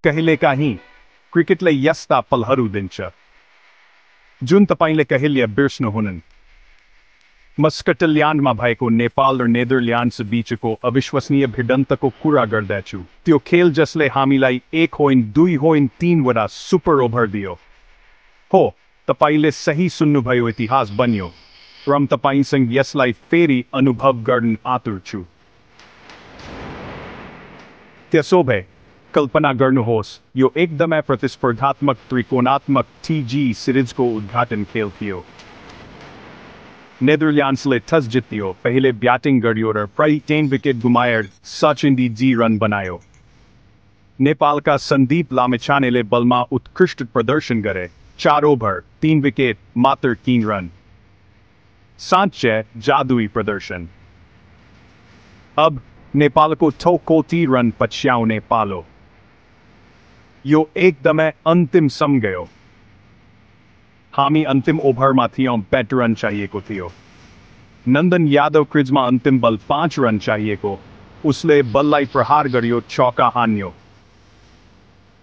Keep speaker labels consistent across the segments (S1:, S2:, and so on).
S1: कहिलेकाहीँ क्रिकेटले यस्ता पलहरू दिन्छ जुन तपाईँले कहिले बिर्सनुहुन्न। म स्कटल्यान्डमा भएको नेपाल र नेदरल्यान्ड्स बीचको अविश्वसनीय भिडन्तको कुरा गर्दछु। त्यो खेल जसले हामीलाई 1 होइन 2 होइन 3वटा सुपर ओभर दियो। हो, तपाईँले सही सुन्नुभयो, इतिहास बन्यो र म तपाईँसँग यसलाई फेरि अनुभव गर्न आतुर छु। त्यसोभए कल्पना गर्नुहोस्, यो एकदमै प्रतिस्पर्धात्मक त्रिकोणात्मक टिजी सिरिजको उद्घाटन खेल थियो। नेदरल्यान्ड्सले टस जित्यो, पहिले ब्याटिङ गर्यो र प्राय 3 विकेट गुमाएर 170 रन बनायो। नेपालका सन्दीप लामिछानेले बलमा उत्कृष्ट प्रदर्शन गरे, 4 ओभर 3 विकेट मात्र 3 रन। साँच्चै जादुई प्रदर्शन। अब नेपालको कति रन पछ्याउने पालो। यो एकदमै अन्तिम सम गयो। हामी अन्तिम ओभरमा थियौँ, 8 रन चाहिएको थियो। नन्दन यादव क्रिजमा अन्तिम बल 5 रन चाहिएको, उसले बललाई प्रहार गर्यो, चौका हान्यो।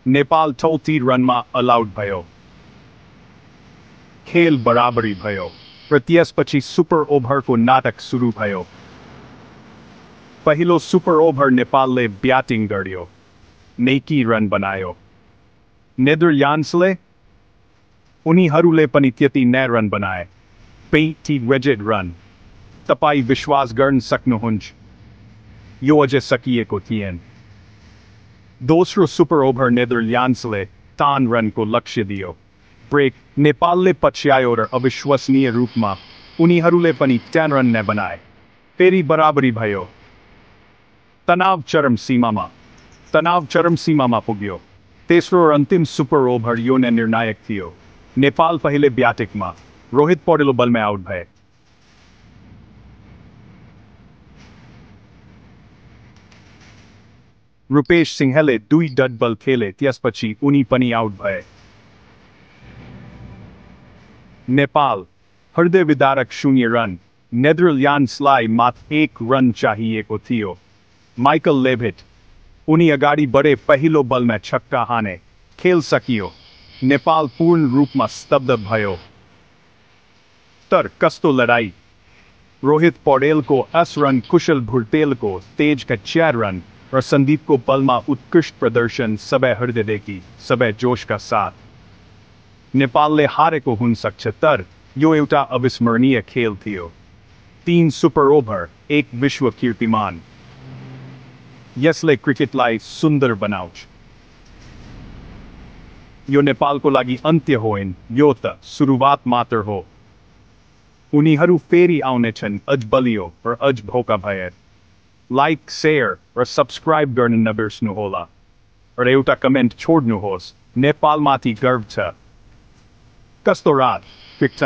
S1: नेपाल 30 रनमा अलआउट भयो। खेल बराबरी भयो र त्यसपछि सुपर ओभरको नाटक सुरु भयो। पहिलो सुपर ओभर नेपालले ब्याटिङ गर्यो, 90 रन बनायो। नेदरल्यान्ड्सले उनीहरूले पनि त्यति नै रन बनाए, 20 रन। तपाईँ विश्वास गर्न सक्नुहुन्छ यो अझै सकिएको थिएन। दोस्रो सुपर ओभर नेदरल्यान्ड्सले 3 रनको लक्ष्य दियो। ब्रेक नेपालले पछ्यायो र अविश्वसनीय रूपमा उनीहरूले पनि 10 रन नै बनाए। फेरि बराबरी भयो। तनाव चरम सीमामा पुग्यो। तेस्रो र अन्तिम सुपर ओभर यो नै निर्णायक थियो। नेपाल पहिले ब्याटिङमा, रोहित पौडेल बलमा आउट भए। रुपेश सिंहले 2 डट बल खेले, त्यसपछि उनी पनि आउट भए। नेपाल हृदय विदारक 0 रन। नेदरल्यान्ड्सलाई मात्र 1 रन चाहिएको थियो। माइकल लेभिट उनी अगाडि बढे, पहिलो बलमा छक्का हाने, खेल सकियो। नेपाल पूर्ण रूपमा स्तब्ध भयो। तर कस्तो लडाई! रोहित पौडेलको 10 रन, कुशल भुर्तेलको तेजका 4 रन र सन्दीपको बलमा उत्कृष्ट प्रदर्शन, सबै हृदयदेखि, सबै जोशका साथ। नेपालले हारेको हुन सक्छ, तर यो एउटा अविस्मरणीय खेल थियो। 3 सुपर ओभर, 1 विश्व कीर्तिमान। यसले क्रिकेटलाई सुन्दर बनाउँछ। यो नेपालको लागि अन्त्य होइन, यो त सुरुवात मात्र हो। उनीहरू फेरि आउनेछन्, अझ बलियो र अझ भोका भएर। लाइक, शेयर र सब्सक्राइब गर्न नबिर्सनुहोला र एउटा कमेन्ट छोड्नुहोस्। नेपालमाथि गर्व छ। कस्तो रात, क्रिकेट